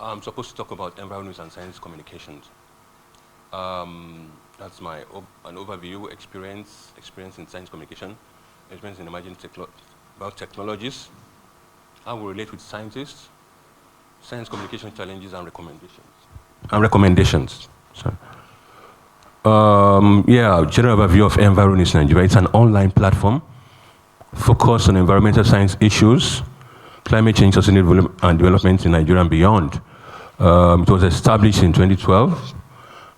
I'm supposed to talk about environment and science communications. That's an overview, experience in science communication, experience in emerging biotechnologies, how we relate with scientists, science communication challenges and recommendations. General overview of Environment Nigeria. It's an online platform focused on environmental science issues, climate change, sustainable and development in Nigeria and beyond. It was established in 2012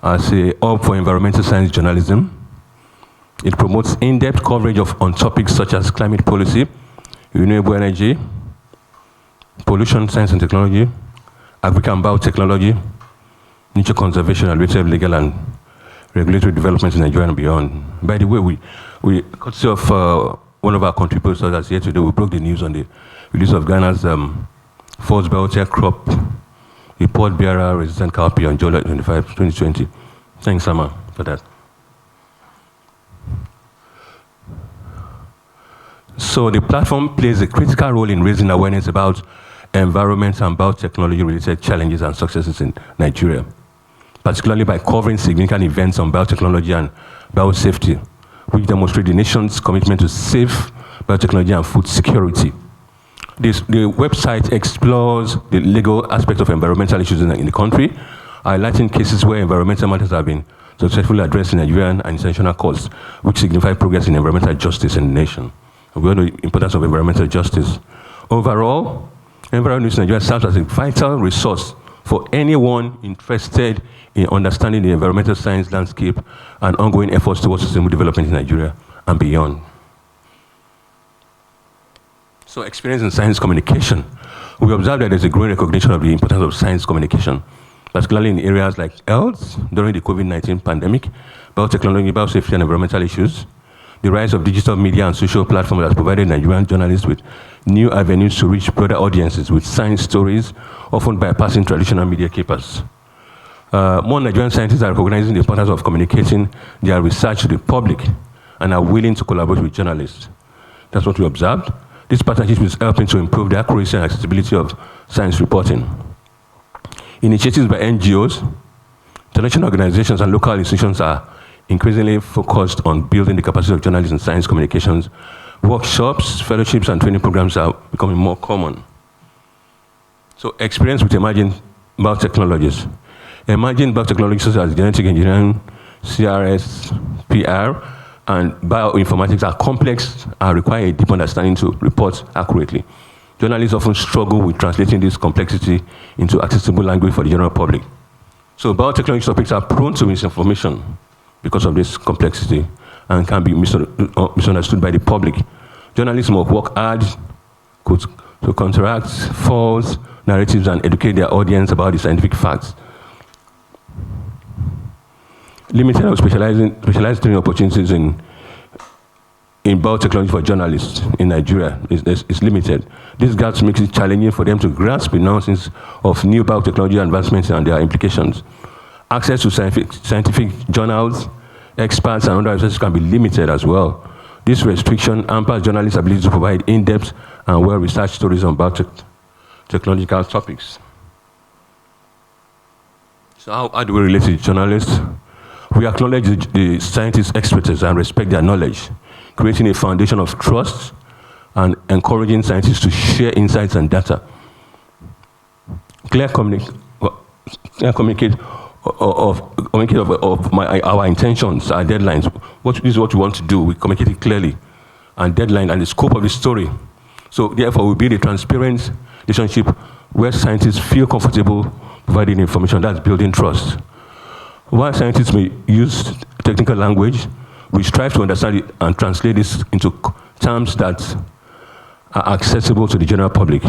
as a hub for environmental science journalism. It promotes in-depth coverage on topics such as climate policy, renewable energy, pollution, science and technology, agriculture and biotechnology, nature conservation, and related legal and regulatory developments in Nigeria and beyond. By the way, we courtesy of one of our contributors that's here today, we broke the news on the release of Ghana's first biotech crop report bearer resistant cowpea on July 25, 2020. Thanks, Sama, for that. So the platform plays a critical role in raising awareness about environment and biotechnology-related challenges and successes in Nigeria, particularly by covering significant events on biotechnology and biosafety, which demonstrate the nation's commitment to safe biotechnology and food security. The website explores the legal aspects of environmental issues in the country, highlighting cases where environmental matters have been successfully addressed in Nigerian and international courts, which signify progress in environmental justice in the nation. We know the importance of environmental justice. Overall, Environment Nigeria serves as a vital resource for anyone interested in understanding the environmental science landscape and ongoing efforts towards sustainable development in Nigeria and beyond. So, experience in science communication. We observe that there's a growing recognition of the importance of science communication, particularly in areas like health during the COVID-19 pandemic, biotechnology, biosafety, and environmental issues. The rise of digital media and social platforms has provided Nigerian journalists with new avenues to reach broader audiences with science stories, often bypassing traditional media keepers. More Nigerian scientists are recognizing the importance of communicating their research to the public and are willing to collaborate with journalists. That's what we observed. This partnership is helping to improve the accuracy and accessibility of science reporting. Initiatives by NGOs, international organizations, and local institutions are increasingly focused on building the capacity of journalists in science communications. Workshops, fellowships, and training programs are becoming more common. So, experience with emerging biotechnologies. Emerging biotechnologies such as genetic engineering, CRS, PR, and bioinformatics are complex and require a deep understanding to report accurately. Journalists often struggle with translating this complexity into accessible language for the general public. So, biotechnology topics are prone to misinformation because of this complexity and can be misunderstood by the public. Journalists must work hard to counteract false narratives and educate their audience about the scientific facts. Limited or specialized training opportunities in biotechnology for journalists in Nigeria is limited. This gap makes it challenging for them to grasp the nuances of new biotechnology advancements and their implications. Access to scientific journals, experts, and other resources can be limited as well. This restriction hampers journalists' ability to provide in-depth and well-researched stories on biotechnological topics. So how do we relate to journalists? We acknowledge the scientists' expertise and respect their knowledge, creating a foundation of trust and encouraging scientists to share insights and data. Clear communicate of our intentions, our deadlines. This is what we want to do. We communicate it clearly, and deadline and the scope of the story. So therefore, we build a transparent relationship where scientists feel comfortable providing information. That's building trust. While scientists may use technical language, we strive to understand it and translate this into terms that are accessible to the general public.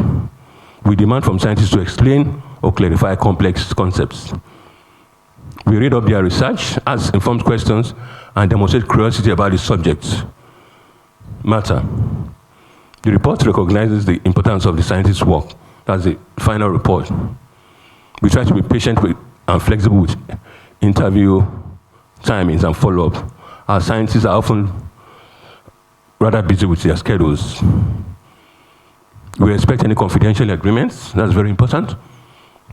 We demand from scientists to explain or clarify complex concepts. We read up their research, ask informed questions, and demonstrate curiosity about the subject matter. The report recognizes the importance of the scientist's work. That's the final report. We try to be patient and flexible with interview timings and follow-up. Our scientists are often rather busy with their schedules. We respect any confidential agreements. That's very important.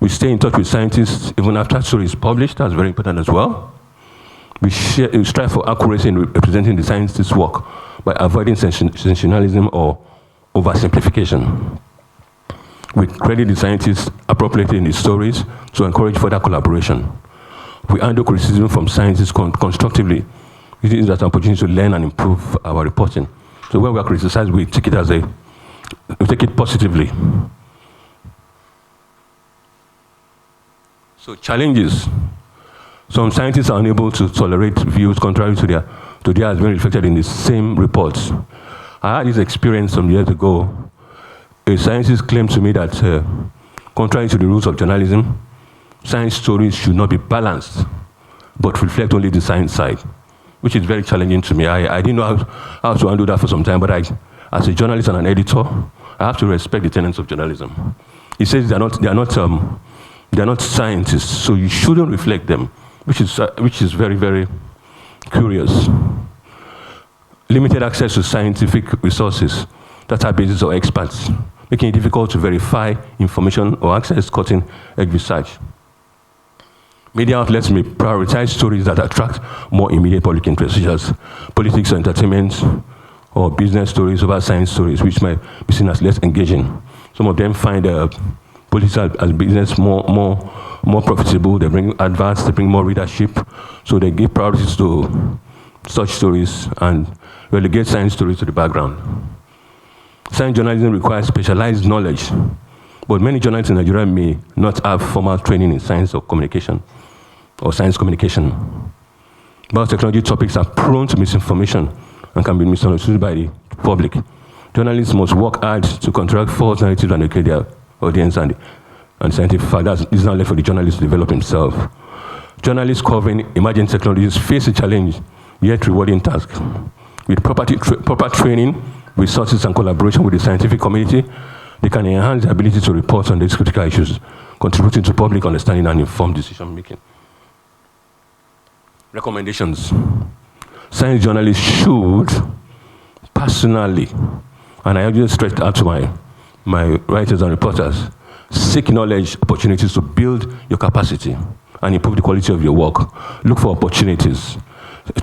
We stay in touch with scientists even after story is published. That's very important as well. We strive for accuracy in representing the scientists' work by avoiding sensationalism or oversimplification. We credit the scientists appropriately in the stories to encourage further collaboration. We handle criticism from scientists constructively, using it as an opportunity to learn and improve our reporting. So when we are criticized, we take it positively. So challenges. Some scientists are unable to tolerate views contrary to theirs being reflected in the same reports. I had this experience some years ago. A scientist claimed to me that, contrary to the rules of journalism, science stories should not be balanced, but reflect only the science side, which is very challenging to me. I didn't know how to handle that for some time, but as a journalist and an editor, I have to respect the tenets of journalism. He says they are not scientists, so you shouldn't reflect them, which is very, very curious. Limited access to scientific resources, databases or experts, making it difficult to verify information or access cutting-edge research. Media outlets may prioritize stories that attract more immediate public interest, such as politics or entertainment, or business stories over science stories, which might be seen as less engaging. Some of them find politics as business more profitable. They bring adverts, they bring more readership, so they give priorities to such stories and relegate science stories to the background. Science journalism requires specialized knowledge, but many journalists in Nigeria may not have formal training in science or communication, or science communication. Biotechnology topics are prone to misinformation and can be misunderstood by the public. Journalists must work hard to counteract false narratives and educate their audience and scientific fact. This is not left for the journalist to develop himself. Journalists covering emerging technologies face a challenge, yet rewarding task. With proper training, resources, and collaboration with the scientific community, they can enhance their ability to report on these critical issues, contributing to public understanding and informed decision-making. Recommendations. Science journalists should personally, and I just stretched out to my writers and reporters, seek knowledge opportunities to build your capacity and improve the quality of your work. Look for opportunities,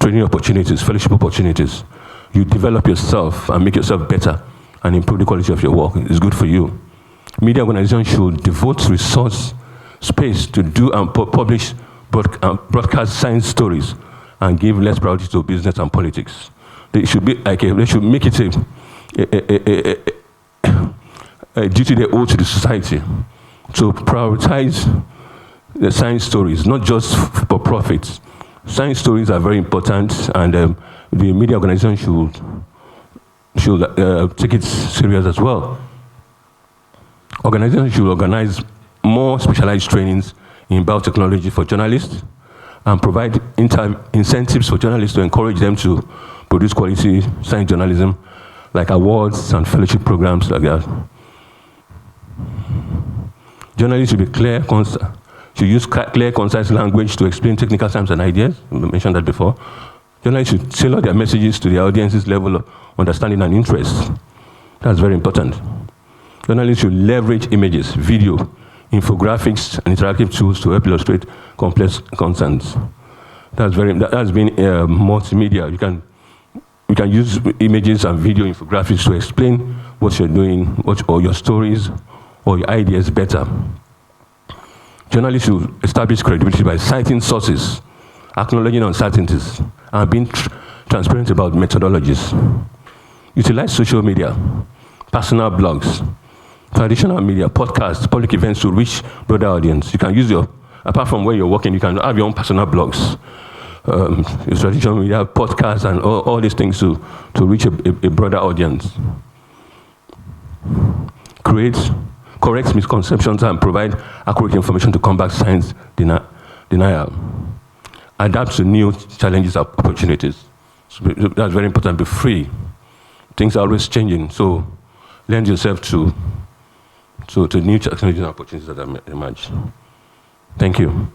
training opportunities, fellowship opportunities. You develop yourself and make yourself better and improve the quality of your work. It's good for you. Media organizations should devote resource space to do and publish broadcast science stories and give less priority to business and politics. They should be they should make it a duty they owe to the society to prioritize the science stories, not just for profit. Science stories are very important, and the media organization should take it serious as well. Organizations should organize more specialized trainings in biotechnology for journalists and provide incentives for journalists to encourage them to produce quality science journalism, like awards and fellowship programs like that. Journalists should should use clear, concise language to explain technical terms and ideas. I mentioned that before. Journalists should tailor their messages to their audience's level of understanding and interest. That's very important. Journalists should leverage images, video, infographics, and interactive tools to help illustrate complex contents. That's been multimedia. You can use images and video infographics to explain what you're doing, or your stories, or your ideas better. Journalists should establish credibility by citing sources, acknowledging uncertainties, and being transparent about methodologies. Utilize social media, personal blogs, traditional media, podcasts, public events to reach broader audience. You can use apart from where you're working, you can have your own personal blogs, traditional media, podcasts, and all these things to reach a broader audience. Correct misconceptions and provide accurate information to combat science denial. Adapt to new challenges and opportunities. So that's very important. Be free. Things are always changing, so lend yourself to new challenges and opportunities that emerge. Thank you.